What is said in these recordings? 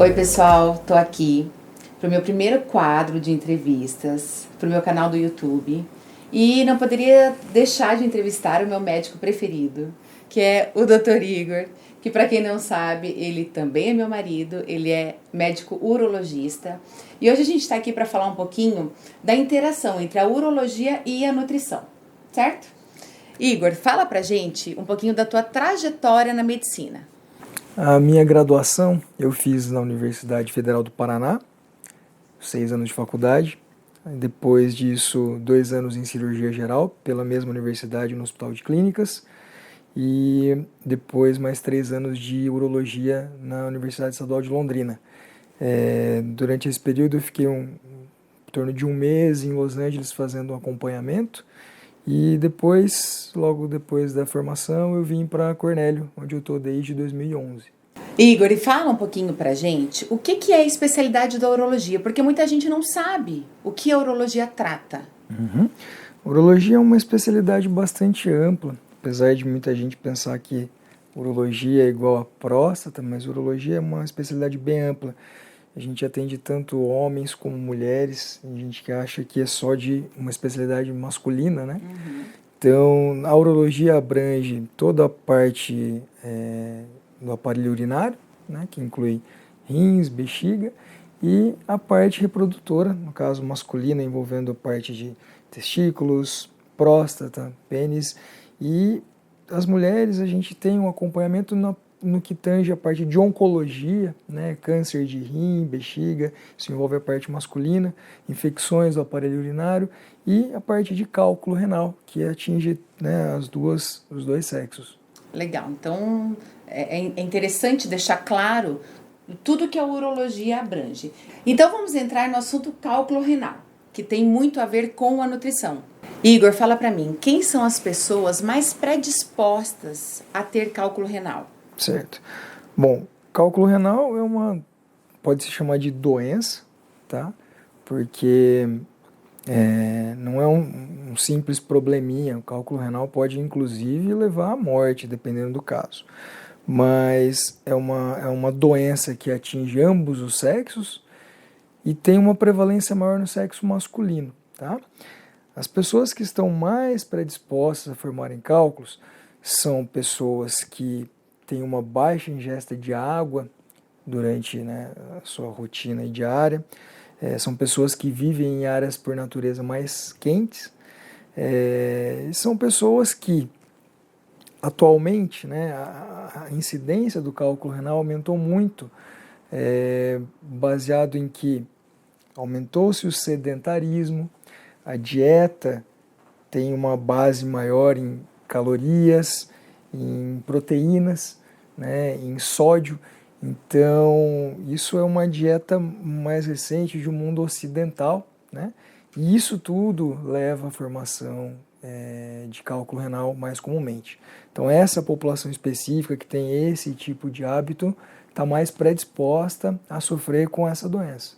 Oi pessoal, tô aqui pro meu primeiro quadro de entrevistas, pro meu canal do YouTube, e não poderia deixar de entrevistar o meu médico preferido, que é o Dr. Igor, que para quem não sabe, ele também é meu marido, ele é médico urologista, e hoje a gente está aqui para falar um pouquinho da interação entre a urologia e a nutrição, certo? Igor, fala pra gente um pouquinho da tua trajetória na medicina. A minha graduação eu fiz na Universidade Federal do Paraná, 6 anos de faculdade. Depois disso, 2 anos em cirurgia geral, pela mesma universidade no Hospital de Clínicas. E depois mais 3 anos de urologia na Universidade Estadual de Londrina. Durante esse período eu fiquei em torno de um mês em Los Angeles fazendo um acompanhamento. E depois, logo depois da formação, eu vim para Cornélio, onde eu estou desde 2011. Igor, e fala um pouquinho pra gente o que é a especialidade da urologia, porque muita gente não sabe o que a urologia trata. Urologia é uma especialidade bastante ampla, apesar de muita gente pensar que urologia é igual a próstata, mas urologia é uma especialidade bem ampla. A gente atende tanto homens como mulheres, tem gente que acha que é só de uma especialidade masculina, né? Então, a urologia abrange toda a parte do aparelho urinário, né, que inclui rins, bexiga, e a parte reprodutora, no caso masculina, envolvendo a parte de testículos, próstata, pênis, e as mulheres a gente tem um acompanhamento no que tange a parte de oncologia, né, câncer de rim, bexiga, isso envolve a parte masculina, infecções do aparelho urinário e a parte de cálculo renal, que atinge, né, os dois sexos. Legal, então é interessante deixar claro tudo que a urologia abrange. Então vamos entrar no assunto cálculo renal, que tem muito a ver com a nutrição. Igor, fala pra mim, quem são as pessoas mais predispostas a ter cálculo renal? Certo. Bom, cálculo renal pode se chamar de doença, tá? Porque não é um simples probleminha. O cálculo renal pode inclusive levar à morte, dependendo do caso. Mas é uma doença que atinge ambos os sexos e tem uma prevalência maior no sexo masculino, tá? As pessoas que estão mais predispostas a formarem cálculos são pessoas que têm uma baixa ingesta de água durante, né, a sua rotina diária, são pessoas que vivem em áreas por natureza mais quentes, são pessoas que atualmente, né, a incidência do cálculo renal aumentou muito, baseado em que aumentou-se o sedentarismo, a dieta tem uma base maior em calorias, em proteínas, né, em sódio. Então, isso é uma dieta mais recente do mundo ocidental, né? E isso tudo leva à formação de cálculo renal mais comumente. Então, essa população específica que tem esse tipo de hábito está mais predisposta a sofrer com essa doença.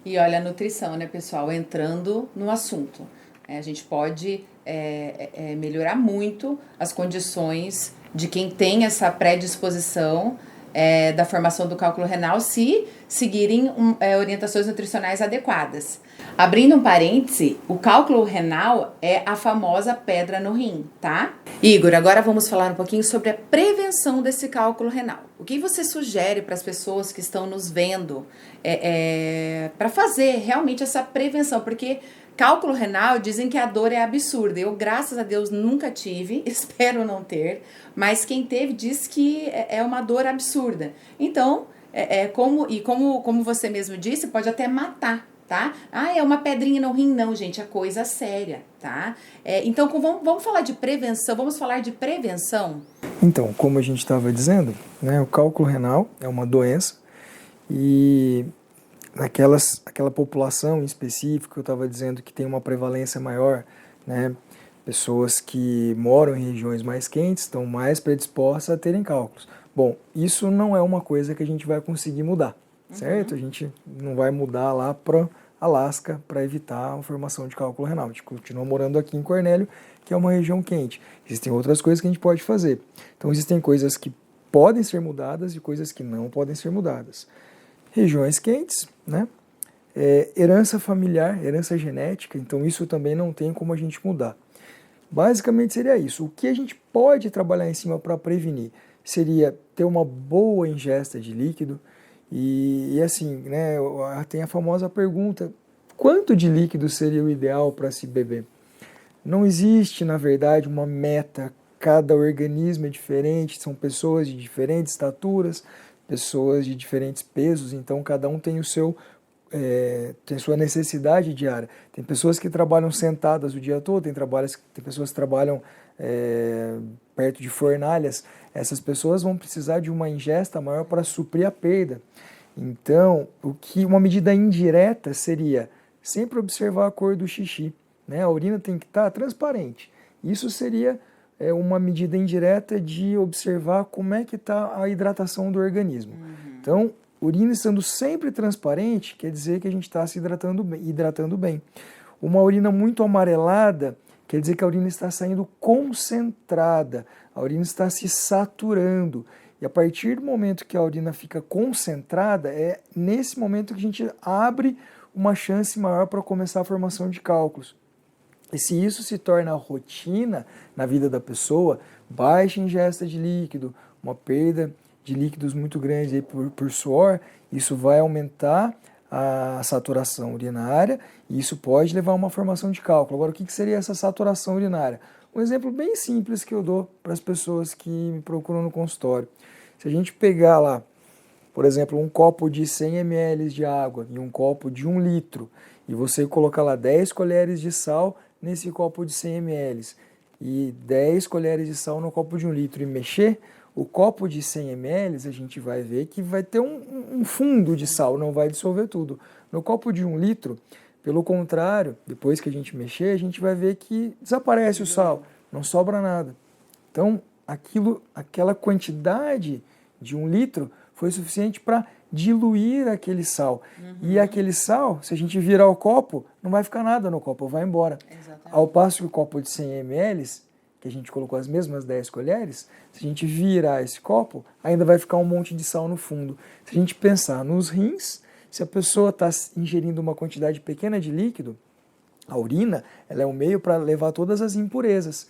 E olha a nutrição, né, pessoal, entrando no assunto. A gente pode melhorar muito as condições de quem tem essa predisposição da formação do cálculo renal se seguirem orientações nutricionais adequadas. Abrindo um parêntese, o cálculo renal é a famosa pedra no rim, tá? Igor, agora vamos falar um pouquinho sobre a prevenção desse cálculo renal. O que você sugere para as pessoas que estão nos vendo para fazer realmente essa prevenção? Porque cálculo renal, dizem que a dor é absurda. Eu, graças a Deus, nunca tive, espero não ter, mas quem teve diz que é uma dor absurda. Então, como você mesmo disse, pode até matar, tá? Ah, é uma pedrinha no rim, não, gente, é coisa séria, tá? Então, vamos falar de prevenção, vamos falar de prevenção? Então, como a gente estava dizendo, né, o cálculo renal é uma doença e aquela população em específico que eu estava dizendo que tem uma prevalência maior, né, pessoas que moram em regiões mais quentes estão mais predispostas a terem cálculos. Bom, isso não é uma coisa que a gente vai conseguir mudar, certo? A gente não vai mudar lá para Alasca para evitar a formação de cálculo renal. A gente continua morando aqui em Cornélio, que é uma região quente. Existem outras coisas que a gente pode fazer. Então, existem coisas que podem ser mudadas e coisas que não podem ser mudadas. Regiões quentes, né? Herança familiar, herança genética, então isso também não tem como a gente mudar. Basicamente seria isso. O que a gente pode trabalhar em cima para prevenir seria ter uma boa ingesta de líquido e assim, né, tem a famosa pergunta, quanto de líquido seria o ideal para se beber? Não existe, na verdade, uma meta. Cada organismo é diferente, são pessoas de diferentes estaturas, pessoas de diferentes pesos, então cada um tem o seu tem sua necessidade diária. Tem pessoas que trabalham sentadas o dia todo, tem pessoas que trabalham perto de fornalhas. Essas pessoas vão precisar de uma ingesta maior para suprir a perda. Então, uma medida indireta seria sempre observar a cor do xixi, né? A urina tem que estar transparente. Isso seria uma medida indireta de observar como é que está a hidratação do organismo. Então, urina estando sempre transparente, quer dizer que a gente está se hidratando bem. Uma urina muito amarelada, quer dizer que a urina está saindo concentrada, a urina está se saturando. E a partir do momento que a urina fica concentrada, é nesse momento que a gente abre uma chance maior para começar a formação de cálculos. E se isso se torna rotina na vida da pessoa, baixa ingesta de líquido, uma perda de líquidos muito grande aí por suor, isso vai aumentar a saturação urinária e isso pode levar a uma formação de cálculo. Agora, o que seria essa saturação urinária? Um exemplo bem simples que eu dou para as pessoas que me procuram no consultório. Se a gente pegar lá, por exemplo, um copo de 100 ml de água e um copo de 1 litro, e você colocar lá 10 colheres de sal nesse copo de 100 ml e 10 colheres de sal no copo de 1 litro e mexer, o copo de 100 ml a gente vai ver que vai ter um fundo de sal, não vai dissolver tudo. No copo de 1 litro, pelo contrário, depois que a gente mexer, a gente vai ver que desaparece o sal, não sobra nada. Então, aquela quantidade de 1 litro foi suficiente para diluir aquele sal. E aquele sal, se a gente virar o copo, não vai ficar nada no copo, vai embora. Exatamente. Ao passo que o copo de 100 ml, que a gente colocou as mesmas 10 colheres, se a gente virar esse copo, ainda vai ficar um monte de sal no fundo. Se a gente pensar nos rins, se a pessoa está ingerindo uma quantidade pequena de líquido, a urina ela é um meio para levar todas as impurezas.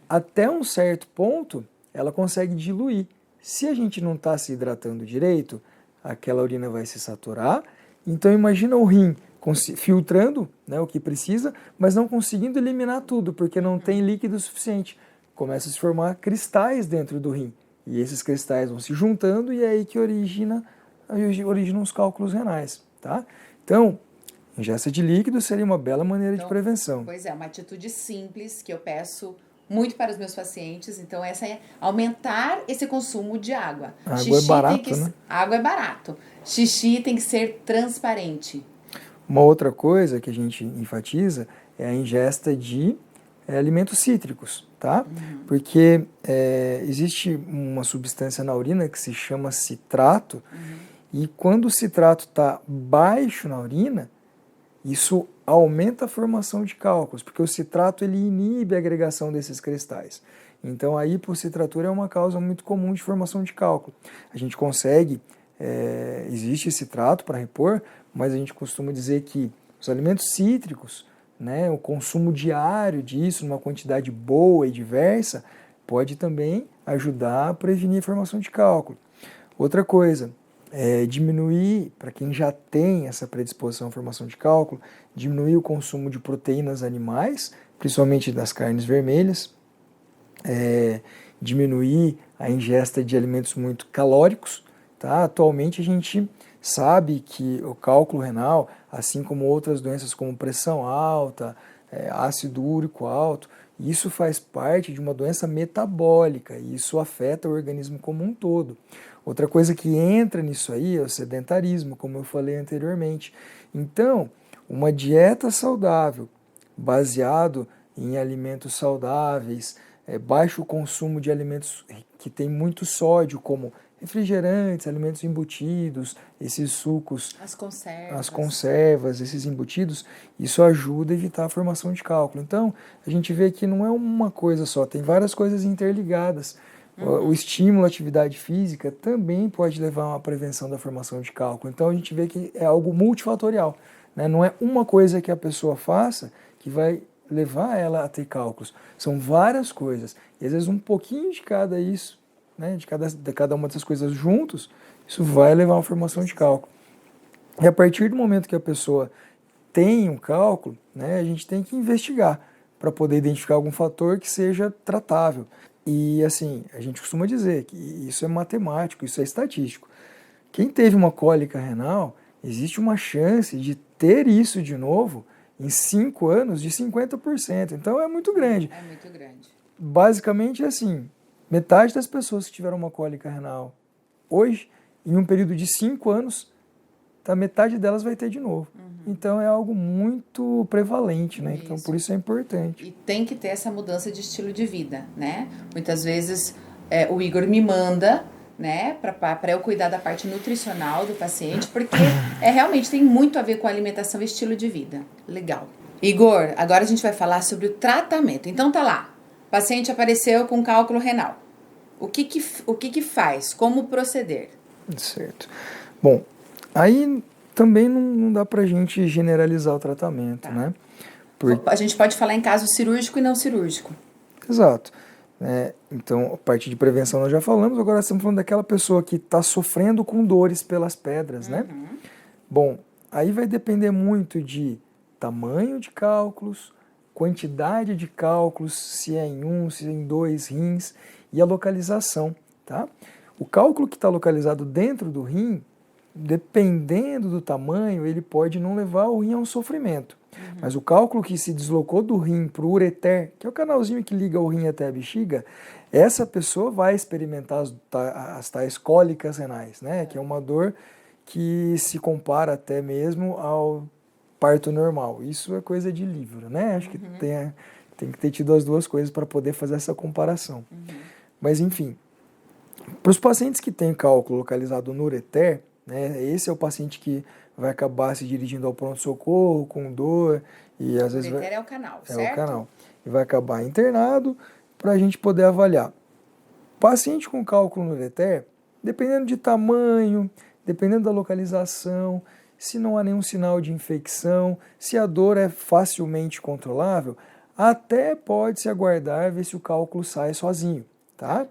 Até um certo ponto, ela consegue diluir. Se a gente não está se hidratando direito, aquela urina vai se saturar. Então imagina o rim filtrando, né, o que precisa, mas não conseguindo eliminar tudo, porque não tem líquido suficiente. Começa a se formar cristais dentro do rim. E esses cristais vão se juntando e é aí que originam os cálculos renais. Tá? Então, ingesta de líquido seria uma bela maneira de prevenção. Pois é, uma atitude simples que eu peço muito para os meus pacientes. Então, essa é aumentar esse consumo de água. Água é barato, né? Água é barato. Xixi tem que ser transparente. Uma outra coisa que a gente enfatiza é a ingesta de alimentos cítricos, tá? Porque existe uma substância na urina que se chama citrato e quando o citrato está baixo na urina, isso aumenta a formação de cálculos, porque o citrato ele inibe a agregação desses cristais. Então a hipocitratura é uma causa muito comum de formação de cálculo. A gente consegue, existe citrato para repor, mas a gente costuma dizer que os alimentos cítricos, né, o consumo diário disso, numa quantidade boa e diversa, pode também ajudar a prevenir a formação de cálculo. Outra coisa, diminuir, para quem já tem essa predisposição à formação de cálculo, diminuir o consumo de proteínas animais, principalmente das carnes vermelhas, diminuir a ingesta de alimentos muito calóricos. Tá? Atualmente a gente sabe que o cálculo renal, assim como outras doenças como pressão alta, ácido úrico alto, isso faz parte de uma doença metabólica e isso afeta o organismo como um todo. Outra coisa que entra nisso aí é o sedentarismo, como eu falei anteriormente. Então, uma dieta saudável, baseado em alimentos saudáveis, baixo consumo de alimentos que têm muito sódio, como refrigerantes, alimentos embutidos, esses sucos, as conservas, esses embutidos, isso ajuda a evitar a formação de cálculo. Então, a gente vê que não é uma coisa só, tem várias coisas interligadas. O estímulo à atividade física também pode levar a uma prevenção da formação de cálculo. Então a gente vê que é algo multifatorial, né? Não é uma coisa que a pessoa faça que vai levar ela a ter cálculos. São várias coisas. E às vezes um pouquinho de cada isso, né? De cada uma dessas coisas juntos, isso vai levar a uma formação de cálculo. E a partir do momento que a pessoa tem um cálculo, né, a gente tem que investigar para poder identificar algum fator que seja tratável. E assim, a gente costuma dizer que isso é matemático, isso é estatístico. Quem teve uma cólica renal, existe uma chance de ter isso de novo em 5 anos de 50%. Então é muito grande. É muito grande. Basicamente assim, metade das pessoas que tiveram uma cólica renal hoje, em um período de 5 anos, a metade delas vai ter de novo. Então é algo muito prevalente, né? Então por isso é importante. E tem que ter essa mudança de estilo de vida, né? Muitas vezes o Igor me manda, né, para eu cuidar da parte nutricional do paciente, porque realmente tem muito a ver com a alimentação e estilo de vida. Legal. Igor, agora a gente vai falar sobre o tratamento. Então tá lá, o paciente apareceu com cálculo renal. O que faz? Como proceder? Certo. Bom, aí também não dá pra gente generalizar o tratamento, né? A gente pode falar em caso cirúrgico e não cirúrgico. Exato. Então, a parte de prevenção nós já falamos, agora estamos falando daquela pessoa que está sofrendo com dores pelas pedras, né? Bom, aí vai depender muito de tamanho de cálculos, quantidade de cálculos, se é em um, se é em 2 rins, e a localização, tá? O cálculo que está localizado dentro do rim, dependendo do tamanho, ele pode não levar o rim a um sofrimento. Mas o cálculo que se deslocou do rim para o ureter, que é o canalzinho que liga o rim até a bexiga, essa pessoa vai experimentar as tais cólicas renais, né? Que é uma dor que se compara até mesmo ao parto normal. Isso é coisa de livro, né? Acho que tem que ter tido as duas coisas para poder fazer essa comparação. Mas enfim, para os pacientes que têm cálculo localizado no ureter, né, esse é o paciente que vai acabar se dirigindo ao pronto-socorro com dor e às vezes é o canal, certo? É o canal. E vai acabar internado para a gente poder avaliar. Paciente com cálculo no ureter, dependendo de tamanho, dependendo da localização, se não há nenhum sinal de infecção, se a dor é facilmente controlável, até pode se aguardar ver se o cálculo sai sozinho, tá?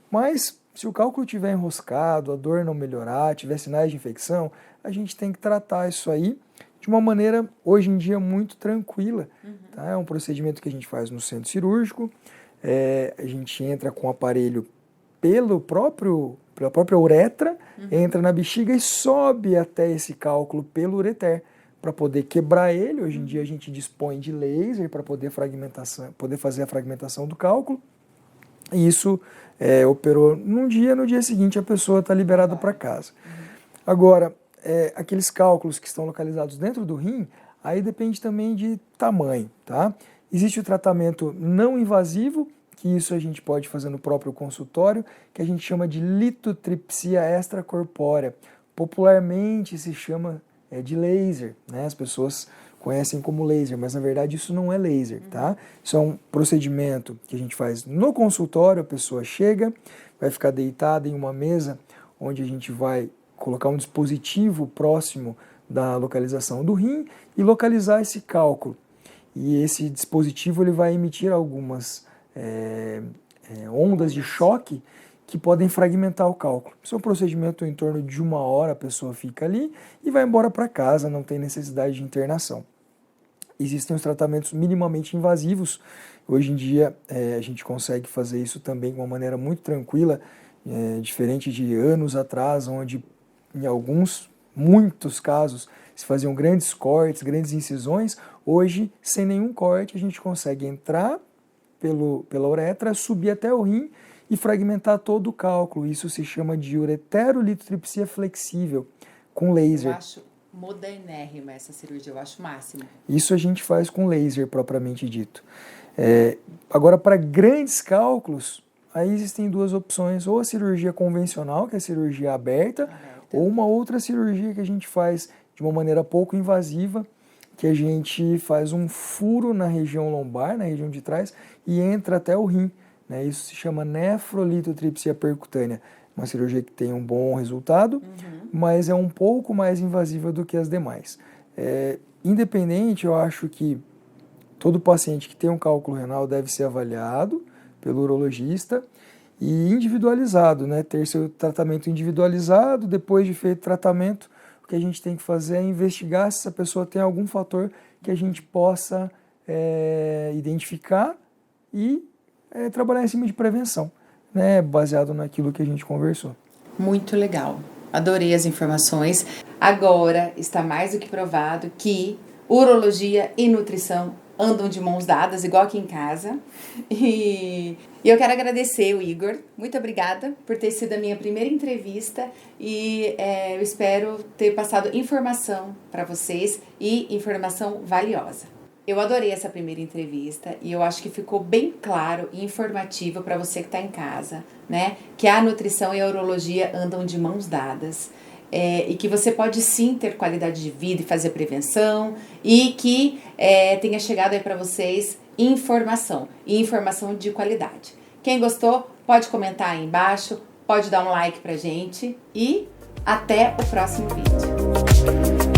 Mas se o cálculo estiver enroscado, a dor não melhorar, tiver sinais de infecção, a gente tem que tratar isso aí de uma maneira, hoje em dia, muito tranquila. Tá? É um procedimento que a gente faz no centro cirúrgico, a gente entra com o aparelho pela própria uretra, entra na bexiga e sobe até esse cálculo pelo ureter, para poder quebrar ele. Hoje em dia a gente dispõe de laser para poder fazer a fragmentação do cálculo. E isso operou num dia, no dia seguinte a pessoa está liberada para casa. Agora, aqueles cálculos que estão localizados dentro do rim, aí depende também de tamanho, tá? Existe o tratamento não invasivo, que isso a gente pode fazer no próprio consultório, que a gente chama de litotripsia extracorpórea. Popularmente se chama de laser, né? As pessoas conhecem como laser, mas na verdade isso não é laser, tá? Isso é um procedimento que a gente faz no consultório, a pessoa chega, vai ficar deitada em uma mesa onde a gente vai colocar um dispositivo próximo da localização do rim e localizar esse cálculo. E esse dispositivo ele vai emitir algumas ondas de choque que podem fragmentar o cálculo. Isso é um procedimento em torno de 1 hora, a pessoa fica ali e vai embora para casa, não tem necessidade de internação. Existem os tratamentos minimamente invasivos. Hoje em dia a gente consegue fazer isso também de uma maneira muito tranquila, diferente de anos atrás, onde em muitos casos, se faziam grandes cortes, grandes incisões. Hoje, sem nenhum corte, a gente consegue entrar pela uretra, subir até o rim e fragmentar todo o cálculo. Isso se chama de ureterolitotripsia flexível, com laser. Eu acho modernérrima essa cirurgia, eu acho máxima. Isso a gente faz com laser, propriamente dito. Agora, para grandes cálculos, aí existem 2 opções, ou a cirurgia convencional, que é a cirurgia aberta, ou uma outra cirurgia que a gente faz de uma maneira pouco invasiva, que a gente faz um furo na região lombar, na região de trás, e entra até o rim, né? Isso se chama nefrolitotripsia percutânea, uma cirurgia que tem um bom resultado, mas é um pouco mais invasiva do que as demais. Independente, eu acho que todo paciente que tem um cálculo renal deve ser avaliado pelo urologista e individualizado, né? Ter seu tratamento individualizado. Depois de feito o tratamento, o que a gente tem que fazer é investigar se essa pessoa tem algum fator que a gente possa identificar e trabalhar em cima de prevenção, né? Baseado naquilo que a gente conversou. Muito legal. Adorei as informações. Agora está mais do que provado que urologia e nutrição andam de mãos dadas, igual aqui em casa. E eu quero agradecer o Igor. Muito obrigada por ter sido a minha primeira entrevista e eu espero ter passado informação para vocês e informação valiosa. Eu adorei essa primeira entrevista e eu acho que ficou bem claro e informativo para você que está em casa, né? Que a nutrição e a urologia andam de mãos dadas. E que você pode sim ter qualidade de vida e fazer prevenção e que tenha chegado aí para vocês informação e informação de qualidade. Quem gostou pode comentar aí embaixo, pode dar um like pra gente e até o próximo vídeo.